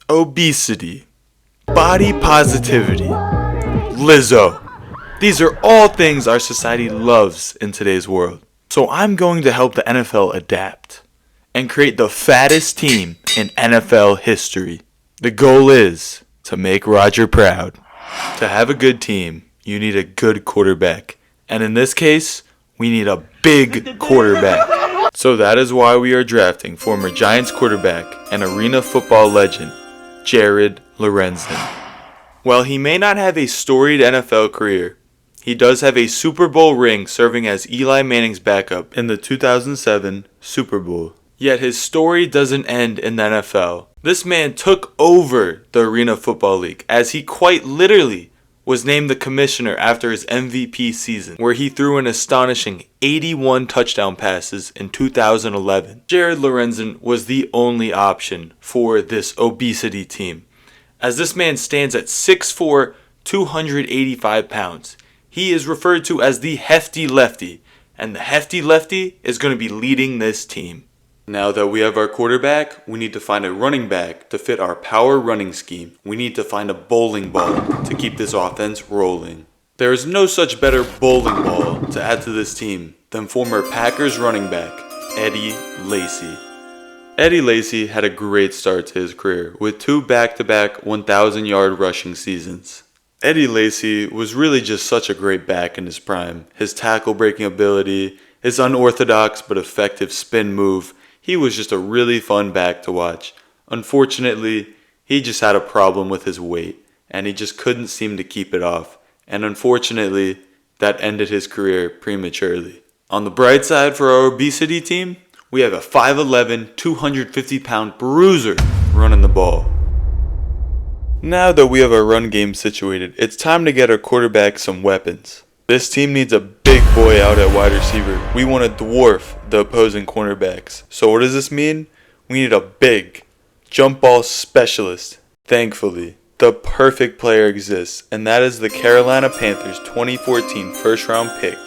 obesity, body positivity, Lizzo. These are all things our society loves in today's world. So I'm going to help the NFL adapt and create the fattest team in NFL history. The goal is to make Roger proud. To have a good team, you need a good quarterback. And in this case, we need a big quarterback. So that is why we are drafting former Giants quarterback and arena football legend, Jared Lorenzen. While he may not have a storied NFL career, he does have a Super Bowl ring serving as Eli Manning's backup in the 2007 Super Bowl. Yet his story doesn't end in the NFL. This man took over the Arena Football League as he quite literally was named the commissioner after his MVP season, where he threw an astonishing 81 touchdown passes in 2011. Jared Lorenzen was the only option for this obesity team, as this man stands at 6'4", 285 pounds. He is referred to as the Hefty Lefty, and the Hefty Lefty is going to be leading this team. Now that we have our quarterback, we need to find a running back to fit our power running scheme. We need to find a bowling ball to keep this offense rolling. There is no such better bowling ball to add to this team than former Packers running back, Eddie Lacy. Eddie Lacy had a great start to his career with 2 back-to-back 1,000-yard rushing seasons. Eddie Lacy was really just such a great back in his prime. His tackle-breaking ability, his unorthodox but effective spin move, he was just a really fun back to watch. Unfortunately, he just had a problem with his weight, and he just couldn't seem to keep it off. And unfortunately, that ended his career prematurely. On the bright side for our obesity team, we have a 5'11", 250-pound bruiser running the ball. Now that we have our run game situated, it's time to get our quarterback some weapons. This team needs a big boy out at wide receiver. We want to dwarf the opposing cornerbacks. So what does this mean? We need a big jump ball specialist. Thankfully, the perfect player exists, and that is the Carolina Panthers 2014 first round pick,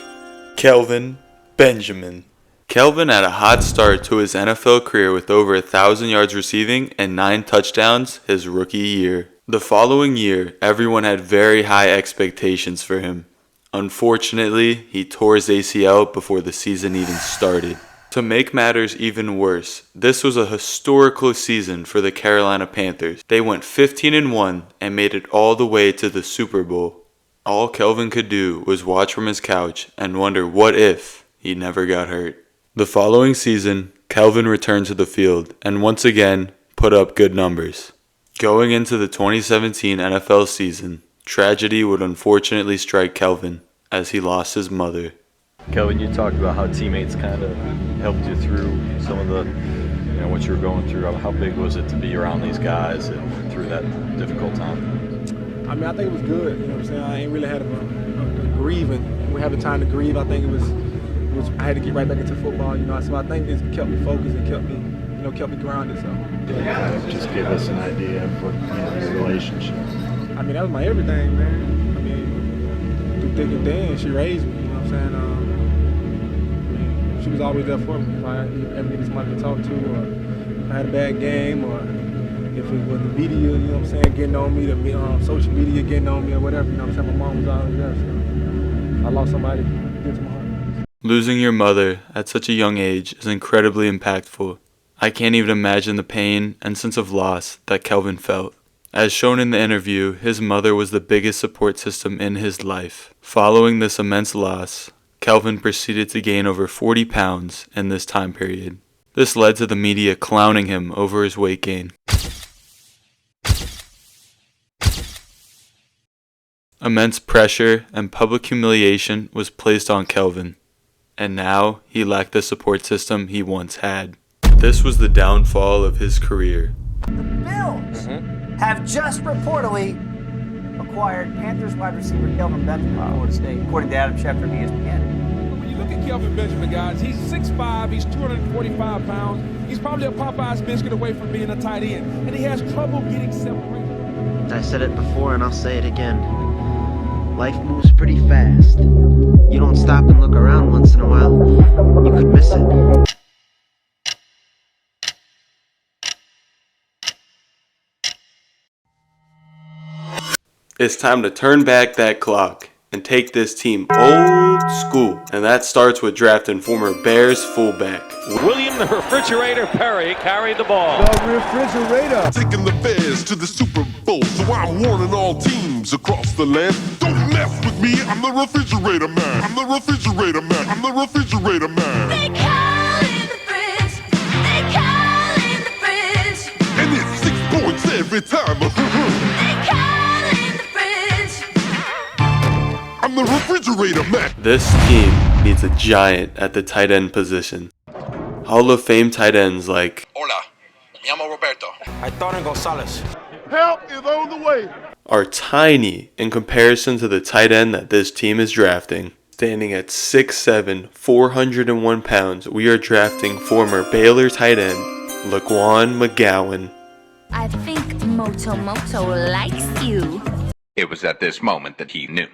Kelvin Benjamin. Kelvin had a hot start to his NFL career with over 1,000 yards receiving and 9 touchdowns his rookie year. The following year, everyone had very high expectations for him. Unfortunately, he tore his ACL before the season even started. To make matters even worse, this was a historical season for the Carolina Panthers. They went 15-1 and made it all the way to the Super Bowl. All Kelvin could do was watch from his couch and wonder what if he never got hurt. The following season, Kelvin returned to the field and once again put up good numbers. Going into the 2017 NFL season, tragedy would unfortunately strike Kelvin as he lost his mother. Kelvin, you talked about how teammates kind of helped you through some of the, what you were going through. How big was it to be around these guys and through that difficult time? I mean, I think it was good. You know what I'm saying? I ain't really had a grieving. We had the time to grieve. I think it was I had to get right back into football. So I think this kept me focused and kept me grounded. So just give us an idea of what your relationship. I mean, that was my everything, man. I mean, through thick and thin, she raised me. You know what I'm saying? She was always there for me. If I ever needed somebody to talk to, or if I had a bad game, or if it was the media, getting on me, the social media getting on me, or whatever. My mom was always there. So I lost somebody good to my heart. Losing your mother at such a young age is incredibly impactful. I can't even imagine the pain and sense of loss that Kelvin felt. As shown in the interview, his mother was the biggest support system in his life. Following this immense loss, Kelvin proceeded to gain over 40 pounds in this time period. This led to the media clowning him over his weight gain. Immense pressure and public humiliation was placed on Kelvin, and now he lacked the support system he once had. This was the downfall of his career. The Bills have just reportedly acquired Panthers wide receiver Kelvin Benjamin from Florida State, according to Adam Schefter of ESPN. When you look at Kelvin Benjamin, guys, he's 6'5", he's 245 pounds. He's probably a Popeye's biscuit away from being a tight end, and he has trouble getting separated. I said it before and I'll say it again. Life moves pretty fast. You don't stop and look around once in a while, you could miss it. It's time to turn back that clock and take this team old school. And that starts with drafting former Bears fullback William the Refrigerator Perry carried the ball. Taking the Bears to the Super Bowl, so I'm warning all teams across the land. Don't mess with me, I'm the refrigerator man. I'm the refrigerator man. I'm the refrigerator man. They call in the fridge. They call in the fridge. And it's 6 points every time. They call in the fridge. I'm the refrigerator man. This team needs a giant at the tight end position. Hall of Fame tight ends like Hola, me llamo Roberto. Antonio Gonzalez. Help is on the way. are tiny in comparison to the tight end that this team is drafting. Standing at 6'7", 401 pounds, we are drafting former Baylor tight end Laquan McGowan. I think Moto likes you. It was at this moment that he knew.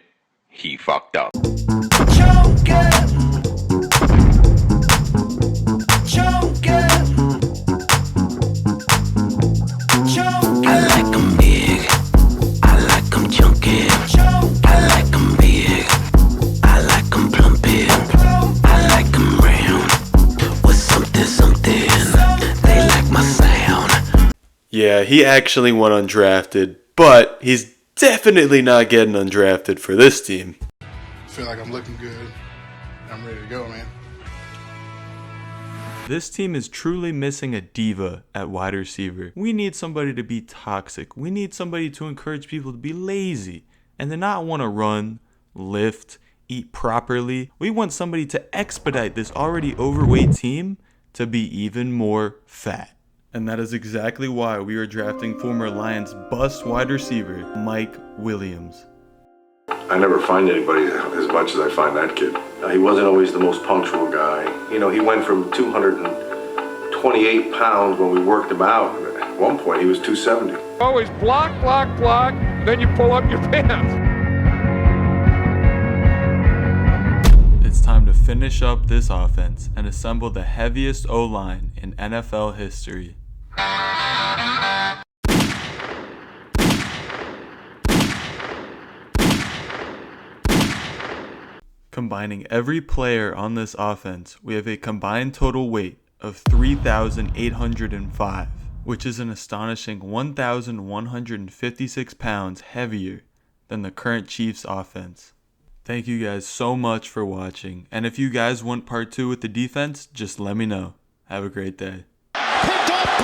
He fucked up. I like 'em big, I like 'em chunky, I like 'em big, I like 'em plumpy, I like 'em round, with something, they like my sound. Yeah, he actually went undrafted, but he's definitely not getting undrafted for this team. I feel like I'm looking good. I'm ready to go, man. This team is truly missing a diva at wide receiver. We need somebody to be toxic. We need somebody to encourage people to be lazy and to not want to run, lift, eat properly. We want somebody to expedite this already overweight team to be even more fat. And that is exactly why we are drafting former Lions bust wide receiver Mike Williams. I never find anybody as much as I find that kid. He wasn't always the most punctual guy. You know, he went from 228 pounds when we worked him out. At one point, he was 270. Always block, then you pull up your pants. It's time to finish up this offense and assemble the heaviest O-line in NFL history. Combining every player on this offense, we have a combined total weight of 3,805, which is an astonishing 1,156 pounds heavier than the current Chiefs offense. Thank you guys so much for watching, and if you guys want part 2 with the defense, just let me know. Have a great day. Picked off